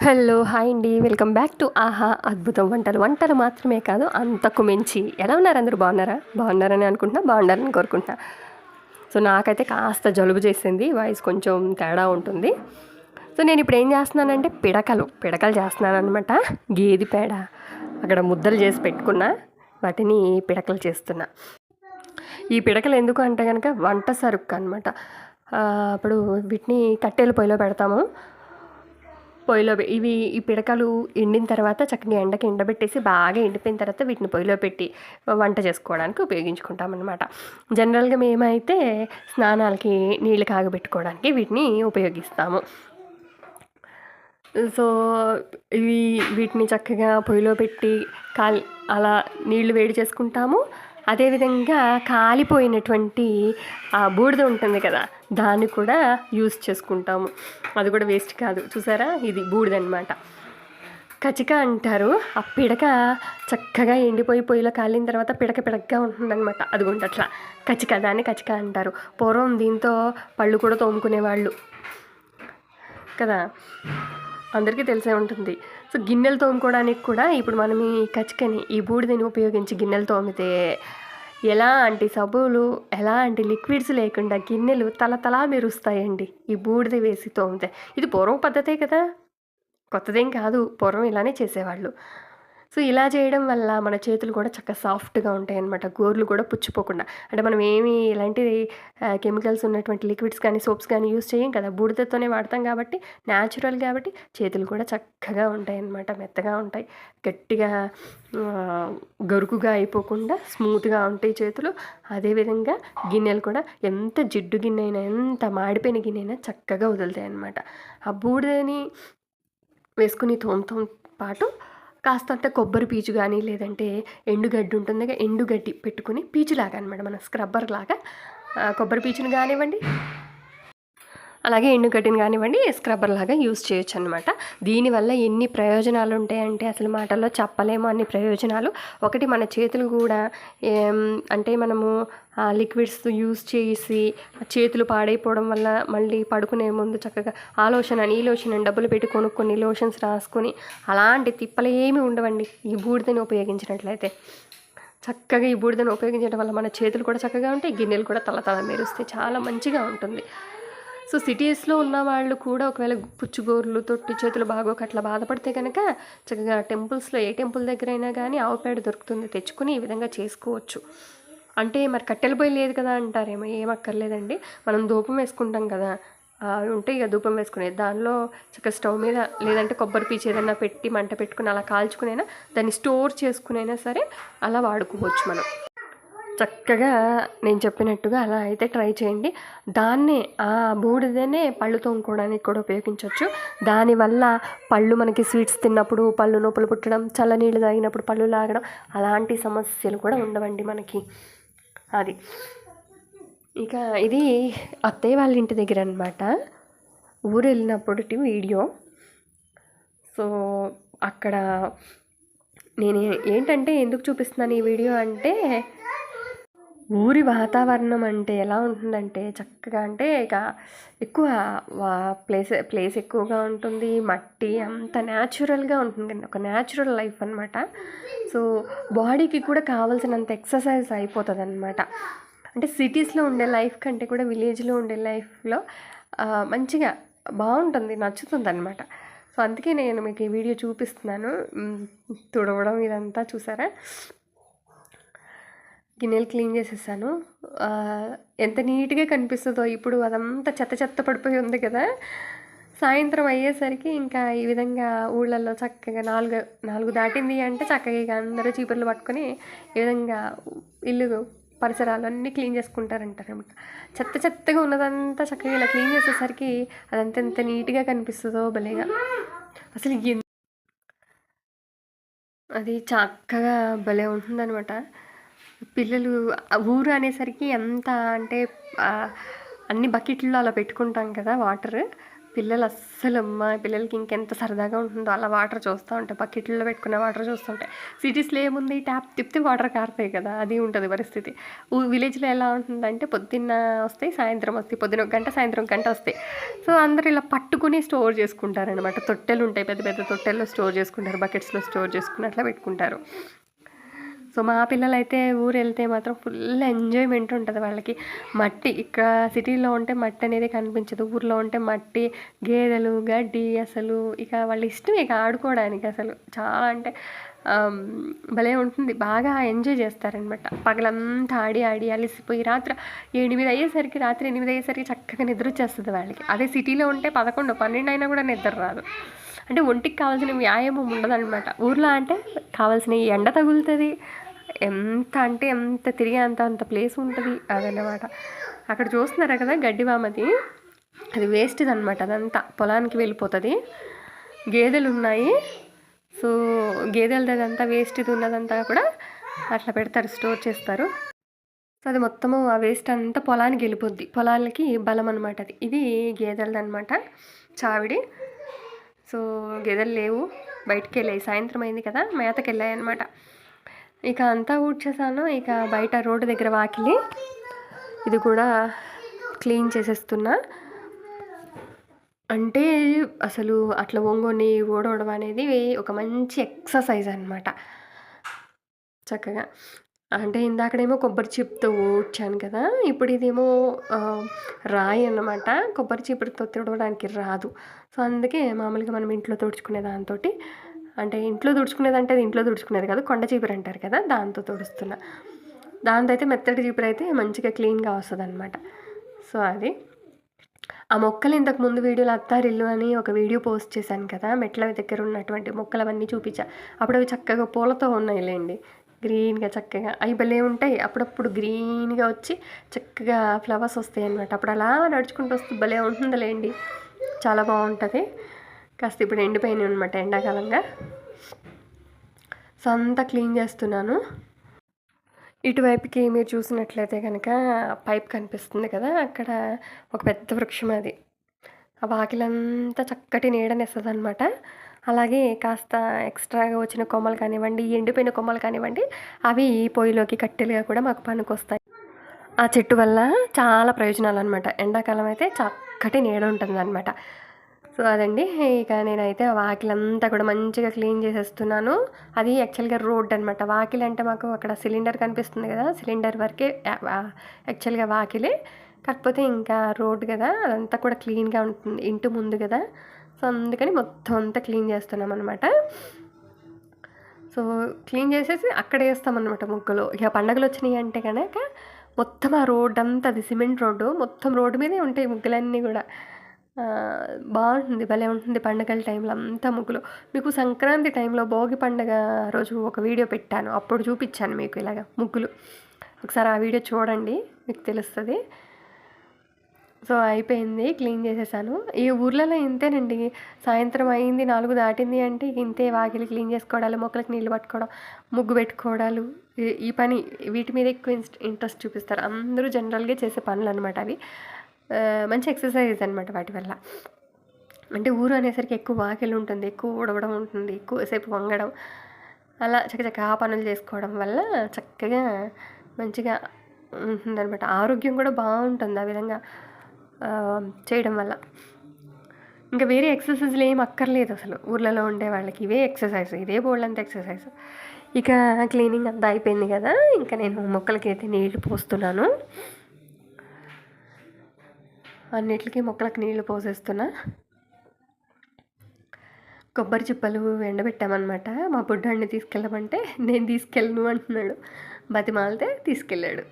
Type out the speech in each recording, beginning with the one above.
Hello hi అండి, welcome back to ఆహా అద్భుతం వంటలు. వంటలు మాత్రమే కాదు, అంతకు మించి. ఎలా ఉన్నారు? అందరూ బాగున్నారని అనుకుంటున్నా, బాగుండాలని కోరుకుంటున్నా. సో నాకైతే కాస్త జలుబు చేసింది, వాయిస్ కొంచెం తేడా ఉంటుంది. సో నేను ఇప్పుడు ఏం చేస్తున్నానంటే పిడకలు చేస్తున్నాను అనమాట. గేదె పేడ అక్కడ ముద్దలు చేసి పెట్టుకున్నా, వాటిని పిడకలు చేస్తున్నా. ఈ పిడకలు ఎందుకు అంటే కనుక వంట సరుకు అనమాట. అప్పుడు వీటిని కట్టెల పొయ్యిలో పెడతాము. ఈ పిడకలు ఎండిన తర్వాత చక్కగా ఎండకి ఎండబెట్టేసి బాగా ఎండిపోయిన తర్వాత వీటిని పొయ్యిలో పెట్టి వంట చేసుకోవడానికి ఉపయోగించుకుంటాం అనమాట. జనరల్గా మేమైతే స్నానాలకి నీళ్ళు కాగబెట్టుకోవడానికి వీటిని ఉపయోగిస్తాము. సో వీటిని చక్కగా పొయ్యిలో పెట్టి అలా నీళ్లు వేడి చేసుకుంటాము. అదేవిధంగా కాలిపోయినటువంటి ఆ బూడిద ఉంటుంది కదా, దాన్ని కూడా యూస్ చేసుకుంటాము. అది కూడా వేస్ట్ కాదు. చూసారా, ఇది బూడిద అనమాట. కచిక అంటారు. ఆ పిడక చక్కగా ఎండిపోయి పొయ్యిలో కాలిన తర్వాత పిడకగా ఉంటుందన్నమాట. అదిగోండి అట్లా దాన్ని కచిక అంటారు. పూర్వం దీంతో పళ్ళు కూడా తోముకునేవాళ్ళు కదా, అందరికీ తెలిసే ఉంటుంది. సో గిన్నెలు తోముకోవడానికి కూడా ఇప్పుడు మనం ఈ కచికని, ఈ బూడిదని ఉపయోగించి గిన్నెలు తోమితే ఎలాంటి సబ్బులు, ఎలాంటి లిక్విడ్స్ లేకుండా గిన్నెలు తలతలా మెరుస్తాయండి ఈ బూడిద వేసి తోమితే. ఇది పూర్వం పద్ధతే కదా, కొత్తదేం కాదు. పూర్వం ఇలానే చేసేవాళ్ళు. సో ఇలా చేయడం వల్ల మన చేతులు కూడా చక్కగా సాఫ్ట్గా ఉంటాయి అన్నమాట. గోర్లు కూడా పుచ్చిపోకుండా. అంటే మనం ఏమి ఇలాంటి కెమికల్స్ ఉన్నటువంటి లిక్విడ్స్ కానీ సోప్స్ కానీ యూస్ చేయం కదా, బూడిదతోనే వాడతాం కాబట్టి, న్యాచురల్ కాబట్టి చేతులు కూడా చక్కగా ఉంటాయి అన్నమాట. మెత్తగా ఉంటాయి, గట్టిగా గరుకుగా అయిపోకుండా స్మూత్గా ఉంటాయి చేతులు. అదేవిధంగా గిన్నెలు కూడా ఎంత జిడ్డు గిన్నె అయినా, ఎంత మాడిపోయిన గిన్నె అయినా చక్కగా వదులుతాయి అన్నమాట. ఆ బూడిదని వేసుకుని తోమతో పాటు కాస్త అంటే కొబ్బరి పీచు కానీ, లేదంటే ఎండుగడ్డి ఉంటుంది, ఎండుగడ్డి పెట్టుకుని పీచులాగా అనమాట, మన స్క్రబ్బర్ లాగా కొబ్బరి పీచుని కానివ్వండి, అలాగే ఎండుగడ్డిని కానివ్వండి, స్క్రబ్బర్ లాగా యూస్ చేయొచ్చు అనమాట. దీనివల్ల ఎన్ని ప్రయోజనాలు ఉంటాయంటే అసలు మాటల్లో చెప్పలేము అన్ని ప్రయోజనాలు. ఒకటి, మన చేతులు కూడా అంటే మనము లిక్విడ్స్ యూస్ చేసి చేతులు పాడైపోవడం వల్ల మళ్ళీ పడుకునే ముందు చక్కగా ఆ లోషన్ అని, ఈ లోషన్ అని డబ్బులు పెట్టి కొనుక్కొని లోషన్స్ రాసుకొని అలాంటి తిప్పలు ఏమి ఉండవండి ఈ బూడిదని ఉపయోగించినట్లయితే. చక్కగా ఈ బూడిదని ఉపయోగించడం వల్ల మన చేతులు కూడా చక్కగా ఉంటాయి, గిన్నెలు కూడా తల మెరుస్తాయి, చాలా మంచిగా ఉంటుంది. సో సిటీస్లో ఉన్న వాళ్ళు కూడా ఒకవేళ పుచ్చుగోర్లు, తొట్టి చేతులు బాగోక అట్లా బాధపడితే కనుక చక్కగా టెంపుల్స్లో, ఏ టెంపుల్ దగ్గర అయినా కానీ ఆవు పేడ దొరుకుతుంది, తెచ్చుకొని ఈ విధంగా చేసుకోవచ్చు. అంటే మరి కట్టెల పొయ్యి లేదు కదా అంటారేమో, ఏమక్కర్లేదండి. మనం ధూపం వేసుకుంటాం కదా, ఉంటాయి ఇక ధూపం వేసుకునేది, దానిలో చక్కగా స్టవ్ మీద లేదంటే కొబ్బరి పీచు ఏదైనా పెట్టి మంట పెట్టుకుని అలా కాల్చుకునైనా దాన్ని స్టోర్ చేసుకునైనా సరే అలా వాడుకోవచ్చు మనం. చక్కగా నేను చెప్పినట్టుగా అలా అయితే ట్రై చేయండి. దాన్నే ఆ బూడిదనే పళ్ళు తోముకోవడానికి కూడా ఉపయోగించవచ్చు. దానివల్ల పళ్ళు మనకి స్వీట్స్ తిన్నప్పుడు పళ్ళు నొప్పులు పుట్టడం, చల్లనీళ్ళు తాగినప్పుడు పళ్ళు లాగడం అలాంటి సమస్యలు కూడా ఉండవండి మనకి. అది ఇక ఇది అత్తయ్య వాళ్ళ ఇంటి దగ్గర అనమాట, ఊరు వెళ్ళినప్పటి వీడియో. సో అక్కడ నేను ఏంటంటే ఎందుకు చూపిస్తున్నాను ఈ వీడియో అంటే, ఊరి వాతావరణం అంటే ఎలా ఉంటుందంటే చక్కగా, అంటే ఇక ఎక్కువ ప్లేస్ ఎక్కువగా ఉంటుంది, మట్టి అంత న్యాచురల్గా ఉంటుంది, ఒక న్యాచురల్ లైఫ్ అనమాట. సో బాడీకి కూడా కావాల్సినంత ఎక్సర్సైజ్ అయిపోతుంది అనమాట. అంటే సిటీస్లో ఉండే లైఫ్ కంటే కూడా విలేజ్లో ఉండే లైఫ్లో మంచిగా బాగుంటుంది, నచ్చుతుంది అనమాట. సో అందుకే నేను మీకు ఈ వీడియో చూపిస్తున్నాను. తుడవడం ఇదంతా చూసారా, గిన్నెలు క్లీన్ చేసేసాను. ఎంత నీట్గా కనిపిస్తుందో ఇప్పుడు, అదంతా చెత్త పడిపోయి ఉంది కదా. సాయంత్రం అయ్యేసరికి ఇంకా ఈ విధంగా ఊళ్ళల్లో చక్కగా 4 దాటింది అంటే చక్కగా ఇక అందరూ చీపుర్లు పట్టుకొని ఈ విధంగా ఇల్లు పరిసరాలు అన్నీ క్లీన్ చేసుకుంటారంటారనమాట. చెత్తగా ఉన్నదంతా చక్కగా ఇలా క్లీన్ చేసేసరికి అదంతా ఎంత నీట్గా కనిపిస్తుందో భలేగా. అసలు అది చక్కగా భలే ఉంటుందన్నమాట. పిల్లలు ఊరు అనేసరికి ఎంత అంటే అన్ని బకెట్లో అలా పెట్టుకుంటాం కదా వాటర్. పిల్లలు అస్సలు మా పిల్లలకి ఇంకెంత సరదాగా ఉంటుందో అలా వాటర్ చూస్తూ ఉంటాయి, బకెట్లలో పెట్టుకున్న వాటర్ చూస్తుంటాయి. సిటీస్లో ఏముంది, ట్యాప్ తిప్పితే వాటర్ కారుతాయి కదా, అది ఉంటుంది పరిస్థితి. విలేజ్లో ఎలా ఉంటుందంటే పొద్దున్న వస్తాయి, సాయంత్రం వస్తాయి, పొద్దున 1 గంట సాయంత్రం 1 గంట వస్తాయి. సో అందరూ ఇలా పట్టుకుని స్టోర్ చేసుకుంటారనమాట. తొట్టెలు ఉంటాయి, పెద్ద పెద్ద తొట్టెల్లో స్టోర్ చేసుకుంటారు, బకెట్స్లో స్టోర్ చేసుకుని అట్లా పెట్టుకుంటారు. సో మా పిల్లలైతే ఊరు వెళ్తే మాత్రం ఫుల్ ఎంజాయ్మెంట్ ఉంటుంది వాళ్ళకి. మట్టి ఇక్కడ సిటీలో ఉంటే మట్టి అనేది కనిపించదు, ఊర్లో ఉంటే మట్టి, గేదెలు, గడ్డి, అసలు ఇక వాళ్ళ ఇష్టం ఇక ఆడుకోవడానికి. అసలు చాలా అంటే భలే ఉంటుంది, బాగా ఎంజాయ్ చేస్తారనమాట. పగలంతా ఆడి ఆడి అలసిపోయి రాత్రి 8 అయ్యేసరికి చక్కగా నిద్ర వచ్చేస్తుంది వాళ్ళకి. అదే సిటీలో ఉంటే 11, 12 అయినా కూడా నిద్ర రాదు. అంటే ఒంటికి కావాల్సిన వ్యాయామం ఉండదన్నమాట. ఊర్లో అంటే కావాల్సిన ఎండ తగులుతుంది, ఎంత అంటే ఎంత తిరిగే అంత ప్లేస్ ఉంటుంది అదన్నమాట. అక్కడ చూస్తున్నారా కదా గడ్డి వామది, అది వేస్ట్ది అనమాట. అదంతా పొలానికి వెళ్ళిపోతుంది. గేదెలు ఉన్నాయి, సో గేదెలదంతా వేస్ట్ది ఉన్నదంతా కూడా అట్లా పెడతారు, స్టోర్ చేస్తారు. సో అది మొత్తము ఆ వేస్ట్ అంతా పొలానికి వెళ్ళిపోద్ది, పొలాలకి బలం అనమాట అది. ఇది గేదెలదనమాట చావిడి. సో గేదెలు లేవు, బయటికి వెళ్ళాయి, సాయంత్రం అయింది కదా, మేతకి వెళ్ళాయి అనమాట. ఇక అంతా ఊడ్చేసాను. ఇక బయట రోడ్డు దగ్గర వాకిలి ఇది కూడా క్లీన్ చేసేస్తున్నా. అంటే అసలు అట్లా ఒంగొని ఓడవడం అనేది ఒక మంచి ఎక్సర్సైజ్ అనమాట. చక్కగా అంటే ఇందాకడేమో కొబ్బరి చీపుతో ఊడ్చాను కదా, ఇప్పుడు ఇదేమో రాయి అన్నమాట. కొబ్బరి చీపుతో తుడవడానికి రాదు. సో అందుకే మామూలుగా మనం ఇంట్లో తుడుచుకునే దాంతో, అంటే ఇంట్లో తుడుచుకునేదంటే అది ఇంట్లో తుడుచుకునేది కాదు, కొండ చీపురు అంటారు కదా, దాంతో తుడుస్తున్నా. దాంతో అయితే మెత్తటి చీపురు అయితే మంచిగా క్లీన్గా వస్తుంది అనమాట. సో అది ఆ మొక్కలు ఇంతకు ముందు వీడియోలో అత్తారిల్లు అని ఒక వీడియో పోస్ట్ చేశాను కదా, మెట్ల దగ్గర ఉన్నటువంటి మొక్కలు అవన్నీ చూపించా. అప్పుడు అవి చక్కగా పూలతో ఉన్నాయిలేండి, గ్రీన్గా చక్కగా. అవి భలే ఉంటాయి, అప్పుడప్పుడు గ్రీన్గా వచ్చి చక్కగా ఫ్లవర్స్ వస్తాయి అన్నమాట. అప్పుడు అలా నడుచుకుంటూ వస్తే భలే ఉంటుందిలేండి, చాలా బాగుంటుంది. కాస్త ఇప్పుడు ఎండిపోయినాయి అనమాట ఎండాకాలంగా. సో అంతా క్లీన్ చేస్తున్నాను. ఇటువైపుకి మీరు చూసినట్లయితే కనుక పైప్ కనిపిస్తుంది కదా, అక్కడ ఒక పెద్ద వృక్షం అది. ఆ వాకిలంతా చక్కటి నీడనిస్తుంది అనమాట. అలాగే కాస్త ఎక్స్ట్రాగా వచ్చిన కొమ్మలు కానివ్వండి, ఎండిపోయిన కొమ్మలు కానివ్వండి, అవి పొయ్యిలోకి కట్టెలుగా కూడా మాకు పనికొస్తాయి. ఆ చెట్టు వల్ల చాలా ప్రయోజనాలు అనమాట. ఎండాకాలం అయితే చక్కటి నీడ ఉంటుంది అనమాట. సో అదండి, ఇక నేనైతే ఆ వాకిలంతా కూడా మంచిగా క్లీన్ చేసేస్తున్నాను. అది యాక్చువల్గా రోడ్ అనమాట. వాకిలి అంటే మాకు అక్కడ సిలిండర్ కనిపిస్తుంది కదా, సిలిండర్ వరకే యాక్చువల్గా వాకిలే. కాకపోతే ఇంకా రోడ్ కదా, అదంతా కూడా క్లీన్గా ఉంటుంది, ఇంటి ముందు కదా. సో అందుకని మొత్తం అంతా క్లీన్ చేస్తున్నాం అనమాట. సో క్లీన్ చేసేసి అక్కడ వేస్తామన్నమాట ముగ్గులు. ఇక పండుగలు వచ్చినాయి అంటే కనుక మొత్తం ఆ రోడ్ అంతా, అది సిమెంట్ రోడ్డు, మొత్తం రోడ్డు మీదే ఉంటాయి ముగ్గులన్నీ కూడా. బాగుంటుంది, భలే ఉంటుంది పండుగల టైంలో అంతా ముగ్గులు. మీకు సంక్రాంతి టైంలో భోగి పండుగ రోజు ఒక వీడియో పెట్టాను, అప్పుడు చూపించాను మీకు ఇలాగ ముగ్గులు. ఒకసారి ఆ వీడియో చూడండి, మీకు తెలుస్తుంది. సో అయిపోయింది, క్లీన్ చేసేసాను. ఈ ఊర్లలో ఇంతేనండి, సాయంత్రం అయింది 4 దాటింది అంటే ఇంతే, వాకిలి క్లీన్ చేసుకోవడాలు, మొక్కలకు నీళ్ళు పట్టుకోవడం, ముగ్గు పెట్టుకోవడాలు, ఈ పని, వీటి మీద ఎక్కువ ఇంట్రెస్ట్ చూపిస్తారు అందరూ. జనరల్గా చేసే పనులు అనమాట అవి. మంచి ఎక్సర్సైజ్ అనమాట వాటి వల్ల. అంటే ఊరు అనేసరికి ఎక్కువ వాకిలి ఉంటుంది, ఎక్కువ ఊడవడం ఉంటుంది, ఎక్కువసేపు వంగడం, అలా చక్కచక్క ఆ పనులు చేసుకోవడం వల్ల చక్కగా మంచిగా ఉంటుందన్నమాట. ఆరోగ్యం కూడా బాగుంటుంది ఆ విధంగా చేయడం వల్ల. ఇంకా వేరే ఎక్సర్సైజ్లు ఏం అక్కర్లేదు అసలు, ఊర్లలో ఉండే వాళ్ళకి ఇవే ఎక్సర్సైజ్, ఇదే బోల్డంత ఎక్సర్సైజ్. ఇక క్లీనింగ్ అంతా అయిపోయింది కదా, ఇంకా నేను మొక్కలకి అయితే నీళ్లు పోస్తున్నాను. అన్నిటికీ మొక్కలకు నీళ్లు పోసేస్తున్నా. కొబ్బరి చిప్పలు ఎండబెట్టామన్నమాట. మా బుడ్డాన్ని తీసుకెళ్ళమంటే నేను తీసుకెళ్ళను అంటున్నాడు. బతిమాలితే తీసుకెళ్ళాడు.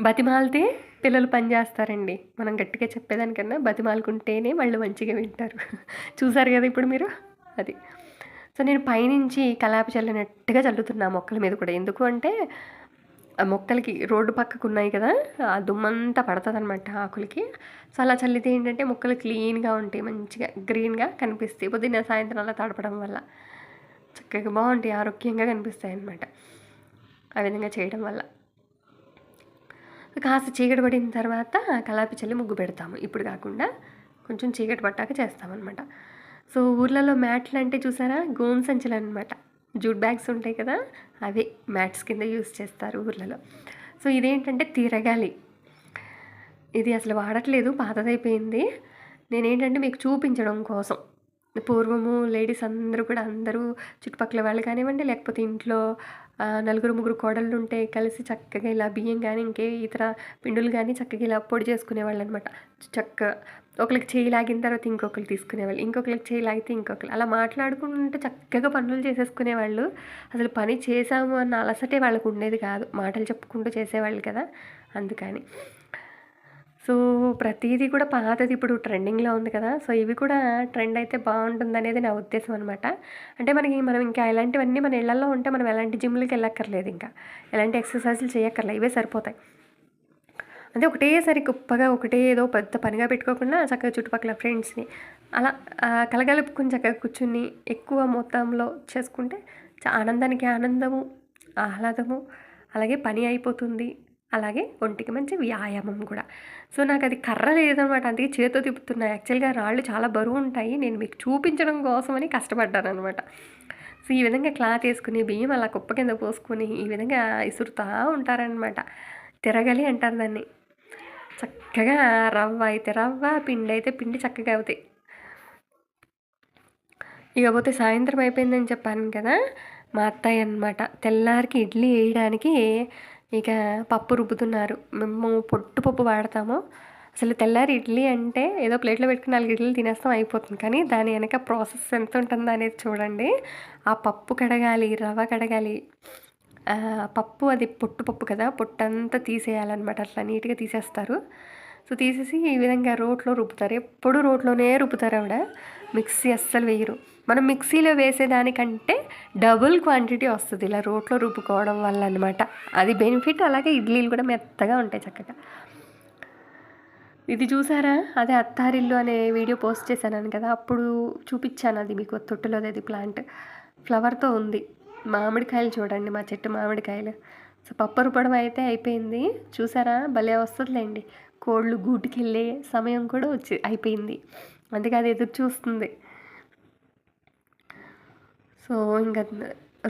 బతిమాలితే పిల్లలు పని చేస్తారండి, మనం గట్టిగా చెప్పేదానికన్నా బతిమాలుకుంటేనే వాళ్ళు మంచిగా వింటారు. చూసారు కదా ఇప్పుడు మీరు, అది. సో నేను పైనుంచి కలాపి చల్లినట్టుగా చల్లుతున్నా మొక్కల మీద కూడా. ఎందుకు అంటే ఆ మొక్కలకి రోడ్డు పక్కకు ఉన్నాయి కదా, ఆ దుమ్మంతా పడుతుంది అనమాట ఆకులకి. సో అలా చల్లితే ఏంటంటే మొక్కలు క్లీన్గా ఉంటాయి, మంచిగా గ్రీన్గా కనిపిస్తాయి. పొద్దున్న సాయంత్రం అలా తడపడం వల్ల చక్కగా బాగుంటాయి, ఆరోగ్యంగా కనిపిస్తాయి అన్నమాట ఆ విధంగా చేయడం వల్ల. కాస్త చీకటి పడిన తర్వాత కలాపి చల్లి ముగ్గు పెడతాము. ఇప్పుడు కాకుండా కొంచెం చీకటి పట్టాక చేస్తామన్నమాట. సో ఊర్లలో మ్యాట్లు అంటే చూసారా, గోను సంచులు అనమాట. జూట్ బ్యాగ్స్ ఉంటాయి కదా, అవి మ్యాట్స్ కింద యూస్ చేస్తారు ఊర్లలో. సో ఇదేంటంటే తిరగాలి. ఇది అసలు వాడట్లేదు, పాతదైపోయింది. నేనేంటంటే మీకు చూపించడం కోసం. పూర్వము లేడీస్ అందరూ కూడా అందరూ చుట్టుపక్కల వాళ్ళు కానివ్వండి, లేకపోతే ఇంట్లో నలుగురు ముగ్గురు కోడళ్ళు ఉంటే కలిసి చక్కగా ఇలా బియ్యం కానీ ఇంకే ఇతర పిండులు కానీ చక్కగా ఇలా పొడి చేసుకునేవాళ్ళు అనమాట. చక్కగా ఒకరికి చేయి లాగిన తర్వాత ఇంకొకరు తీసుకునేవాళ్ళు, ఇంకొకరికి చేయి లాగితే ఇంకొకరు, అలా మాట్లాడుకుంటూ చక్కగా పనులు చేసేసుకునేవాళ్ళు. అసలు పని చేసాము అన్న అలసటే వాళ్ళకు ఉండేది కాదు, మాటలు చెప్పుకుంటూ చేసేవాళ్ళు కదా, అందుకని. సో ప్రతిదీ కూడా పాతది ఇప్పుడు ట్రెండింగ్లో ఉంది కదా, సో ఇవి కూడా ట్రెండ్ అయితే బాగుంటుంది అనేది నా ఉద్దేశం అనమాట. అంటే మనం ఇంకా ఇలాంటివన్నీ మన ఇళ్లలో ఉంటే మనం ఎలాంటి జిమ్లకి వెళ్ళక్కర్లేదు, ఇంకా ఎలాంటి ఎక్సర్సైజులు చేయక్కర్లేదు, ఇవే సరిపోతాయి. అంటే ఒకటేసారి గొప్పగా ఒకటే ఏదో పెద్ద పనిగా పెట్టుకోకుండా చక్కగా చుట్టుపక్కల ఫ్రెండ్స్ని అలా కలగలుపుకుని చక్కగా కూర్చుని ఎక్కువ మొత్తంలో చేసుకుంటే ఆనందానికి ఆనందము, ఆహ్లాదము, అలాగే పని అయిపోతుంది, అలాగే ఒంటికి మంచి వ్యాయామం కూడా. సో నాకు అది కర్ర లేదనమాట, అందుకే చేతితో తిప్పుతున్నా. యాక్చువల్గా రాళ్ళు చాలా బరువు ఉంటాయి, నేను మీకు చూపించడం కోసమని కష్టపడ్డాను అనమాట. సో ఈ విధంగా క్లాత్ వేసుకుని బియ్యం అలా కుప్ప కింద పోసుకొని ఈ విధంగా ఇసురుతూ ఉంటారనమాట. తిరగలి అంటారు దాన్ని. చక్కగా రవ్వ అయితే రవ్వ, పిండి అయితే పిండి చక్కగా అవుతాయి. ఇకపోతే సాయంత్రం అయిపోయిందని చెప్పాను కదా, మా అత్తయ్య అనమాట తెల్లారికి ఇడ్లీ వేయడానికి ఇక పప్పు రుబ్బుతున్నారు. మేము పొట్టు పప్పు వాడతాము. అసలు తెల్లారి ఇడ్లీ అంటే ఏదో ప్లేట్లో పెట్టుకుని 4 ఇడ్లీలు తినేస్తాం, అయిపోతుంది. కానీ దాని వెనక ప్రాసెస్ ఎంత ఉంటుందో అనేది చూడండి. ఆ పప్పు కడగాలి, రవ్వ కడగాలి, పప్పు అది పొట్టు పప్పు కదా, పొట్టంతా తీసేయాలన్నమాట. అట్లా నీట్గా తీసేస్తారు. సో తీసేసి ఈ విధంగా రోట్లో రుబ్బుతారు. ఎప్పుడు రోట్లోనే రుబ్బుతారు ఆవిడ, మిక్సీ అస్సలు వేయరు. మనం మిక్సీలో వేసేదానికంటే డబుల్ క్వాంటిటీ వస్తుంది ఇలా రోట్లో రుబ్బుకోవడం వల్ల అనమాట. అది బెనిఫిట్. అలాగే ఇడ్లీలు కూడా మెత్తగా ఉంటాయి చక్కగా. ఇది చూసారా, అదే అత్తారిల్లు అనే వీడియో పోస్ట్ చేశాను కదా, అప్పుడు చూపించాను అది మీకు. తొట్టులోది అది ప్లాంట్ ఫ్లవర్తో ఉంది. మామిడికాయలు చూడండి, మా చెట్టు మామిడికాయలు. సో పప్పు రుబ్బడం అయితే అయిపోయింది. చూసారా, భలే వస్తుందిలేండి. కోళ్ళు గూటికి వెళ్ళే సమయం కూడా అయిపోయింది, అందుకే అది ఎదురు చూస్తుంది. సో ఇంకా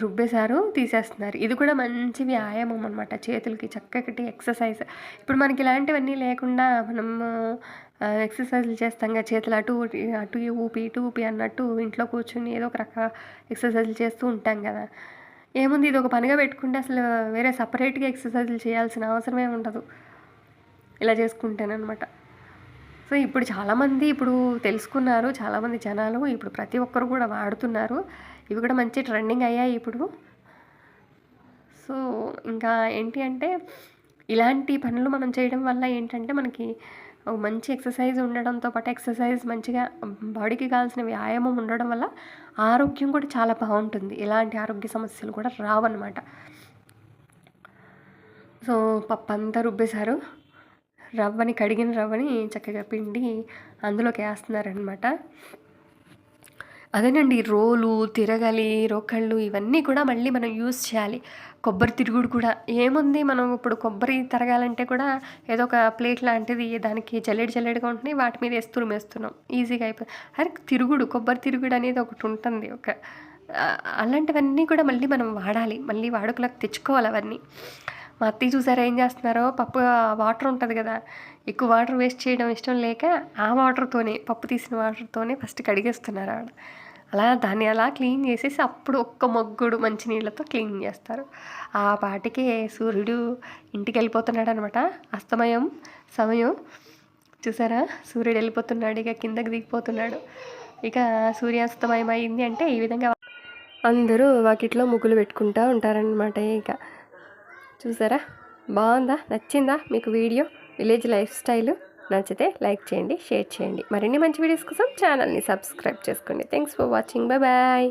రుబ్బేశారు, తీసేస్తున్నారు. ఇది కూడా మంచి వ్యాయామం అనమాట చేతులకి, చక్కటి ఎక్సర్సైజ్. ఇప్పుడు మనకి ఇలాంటివన్నీ లేకుండా మనం ఎక్సర్సైజులు చేస్తాం కదా, చేతులు అటు అటు ఊపి ఇటు ఊపి అన్నట్టు ఇంట్లో కూర్చుని ఏదో ఒక రక ఎక్సర్సైజులు చేస్తూ ఉంటాం కదా. ఏముంది, ఇది ఒక పనిగా పెట్టుకుంటే అసలు వేరే సపరేట్గా ఎక్సర్సైజులు చేయాల్సిన అవసరమే ఉండదు ఇలా చేసుకుంటేనమాట. సో ఇప్పుడు చాలామంది తెలుసుకున్నారు, చాలామంది జనాలు ఇప్పుడు ప్రతి ఒక్కరు కూడా వాడుతున్నారు. ఇవి కూడా మంచి ట్రెండింగ్ అయ్యాయి ఇప్పుడు. సో ఇంకా ఏంటి అంటే ఇలాంటి పనులు మనం చేయడం వల్ల ఏంటంటే మనకి మంచి ఎక్సర్సైజ్ ఉండడంతో పాటు ఎక్సర్సైజ్ మంచిగా బాడీకి కావాల్సిన వ్యాయామం ఉండడం వల్ల ఆరోగ్యం కూడా చాలా బాగుంటుంది. ఎలాంటి ఆరోగ్య సమస్యలు కూడా రావన్నమాట. సో పప్పు అంతా రుబ్బేశారు. కడిగిన రవ్వని చక్కగా పిండి అందులోకి వేస్తున్నారనమాట. అదేనండి, రోలు, తిరగలి, రోకళ్ళు ఇవన్నీ కూడా మళ్ళీ మనం యూస్ చేయాలి. కొబ్బరి తిరుగుడు కూడా ఏముంది, మనం ఇప్పుడు కొబ్బరి తరగాలంటే కూడా ఏదో ఒక ప్లేట్ లాంటిది దానికి జల్లెడిగా ఉంటుంది, వాటి మీద వేసి తురిమేస్తున్నాం, ఈజీగా అయిపోయి. అరే కొబ్బరి తిరుగుడు అనేది ఒకటి ఉంటుంది. అలాంటివన్నీ కూడా మళ్ళీ మనం వాడాలి, మళ్ళీ వాడుకలకు తెచ్చుకోవాలి అవన్నీ. మా అత్తయ్య చూసారా ఏం చేస్తున్నారో, పప్పు వాటర్ ఉంటుంది కదా, ఎక్కువ వాటర్ వేస్ట్ చేయడం ఇష్టం లేక ఆ వాటర్తోనే, పప్పు తీసిన వాటర్తోనే ఫస్ట్ కడిగేస్తున్నారు ఆవిడ. దాన్ని అలా క్లీన్ చేసేసి అప్పుడు ఒక్క మొగ్గుడు మంచినీళ్ళతో క్లీన్ చేస్తారు. ఆ పాటికే సూర్యుడు ఇంటికి వెళ్ళిపోతున్నాడు అనమాట. సమయం చూసారా, సూర్యుడు వెళ్ళిపోతున్నాడు, ఇక కిందకి దిగిపోతున్నాడు. ఇక సూర్యాస్తమయం అయింది అంటే ఈ విధంగా అందరూ వాకిట్లో ముగ్గులు పెట్టుకుంటూ ఉంటారనమాట. ఇక చూసారా, బాగుందా, నచ్చిందా మీకు వీడియో? విలేజ్ లైఫ్ స్టైల్ నచ్చితే లైక్ చేయండి, షేర్ చేయండి. మరిన్ని మంచి వీడియోస్ కోసం ఛానల్ని సబ్స్క్రైబ్ చేసుకోండి. Thanks for watching. బాయ్.